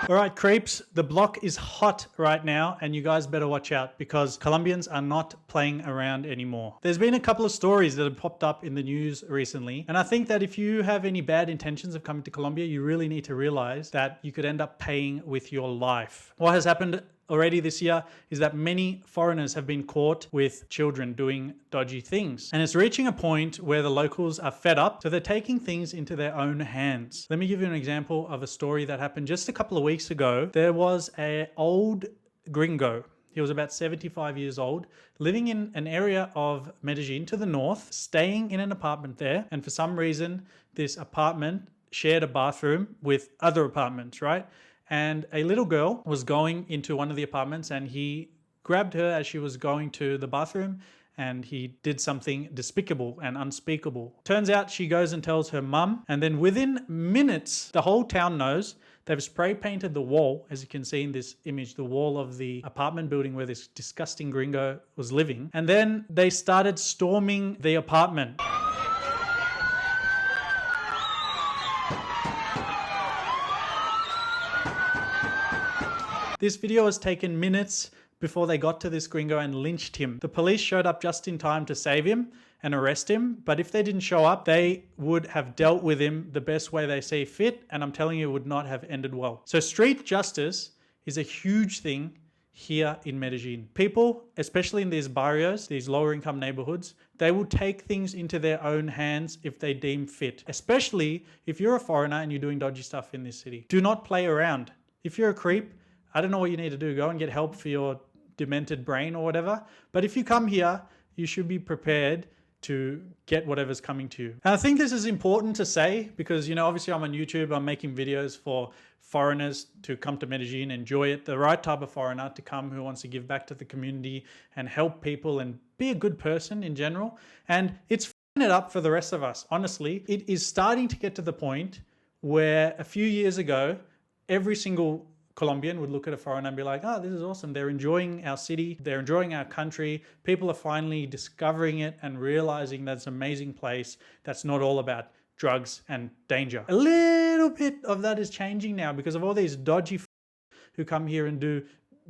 All right, creeps, the block is hot right now and you guys better watch out because Colombians are not playing around anymore. There's been a couple of stories that have popped up in the news recently, and I think that if you have any bad intentions of coming to Colombia, you really need to realize that you could end up paying with your life. What has happened already this year is that many foreigners have been caught with children doing dodgy things. And it's reaching a point where the locals are fed up, so they're taking things into their own hands. Let me give you an example of a story that happened just a couple of weeks ago. There was an old gringo. He was about 75 years old, living in an area of Medellin to the north, staying in an apartment there. And for some reason, this apartment shared a bathroom with other apartments, right? And a little girl was going into one of the apartments and he grabbed her as she was going to the bathroom and he did something despicable and unspeakable. Turns out she goes and tells her mum, and then within minutes, the whole town knows. They've spray painted the wall, as you can see in this image, the wall of the apartment building where this disgusting gringo was living. And then they started storming the apartment. This video was taken minutes before they got to this gringo and lynched him. The police showed up just in time to save him and arrest him, but if they didn't show up, they would have dealt with him the best way they see fit, and I'm telling you, it would not have ended well. So street justice is a huge thing here in Medellin. People, especially in these barrios, these lower income neighborhoods, they will take things into their own hands if they deem fit, especially if you're a foreigner and you're doing dodgy stuff in this city. Do not play around. If you're a creep, I don't know what you need to do. Go and get help for your demented brain or whatever. But if you come here, you should be prepared to get whatever's coming to you. And I think this is important to say because, obviously I'm on YouTube. I'm making videos for foreigners to come to Medellin, enjoy it. The right type of foreigner to come who wants to give back to the community and help people and be a good person in general. And it's f***ing it up for the rest of us. Honestly, it is starting to get to the point where a few years ago, every single Colombian would look at a foreigner and be like, oh, this is awesome. They're enjoying our city. They're enjoying our country. People are finally discovering it and realizing that it's an amazing place that's not all about drugs and danger. A little bit of that is changing now because of all these dodgy who come here and do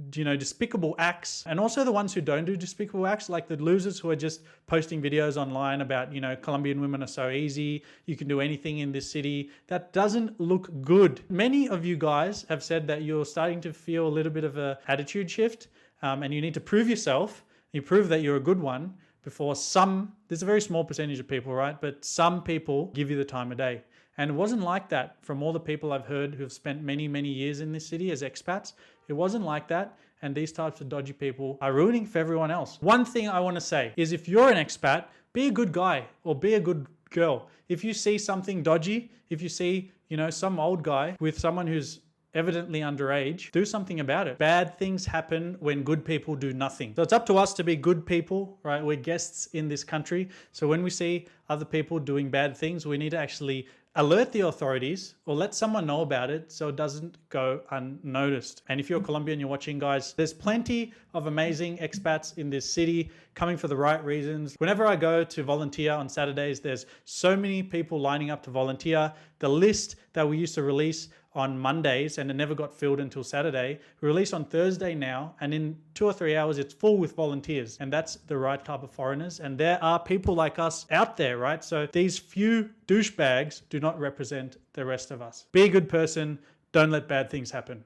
despicable acts, and also the ones who don't do despicable acts, like the losers who are just posting videos online about, Colombian women are so easy, you can do anything in this city. That doesn't look good. Many of you guys have said that you're starting to feel a little bit of an attitude shift, and you need to prove yourself. You prove that you're a good one before there's a very small percentage of people, right? But some people give you the time of day. And it wasn't like that from all the people I've heard who've spent many, many years in this city as expats. It wasn't like that. And these types of dodgy people are ruining for everyone else. One thing I want to say is if you're an expat, be a good guy or be a good girl. If you see something dodgy, if you see, some old guy with someone who's evidently underage, do something about it. Bad things happen when good people do nothing. So it's up to us to be good people, right? We're guests in this country. So when we see other people doing bad things, we need to actually alert the authorities or let someone know about it so it doesn't go unnoticed. And if you're Colombian, you're watching, guys, there's plenty of amazing expats in this city coming for the right reasons. Whenever I go to volunteer on Saturdays, there's so many people lining up to volunteer. The list that we used to release on Mondays and it never got filled until Saturday, we release on Thursday now, and in 2 or 3 hours it's full with volunteers, and that's the right type of foreigners. And there are people like us out there, right? So these few douchebags do not represent the rest of us. Be a good person, don't let bad things happen.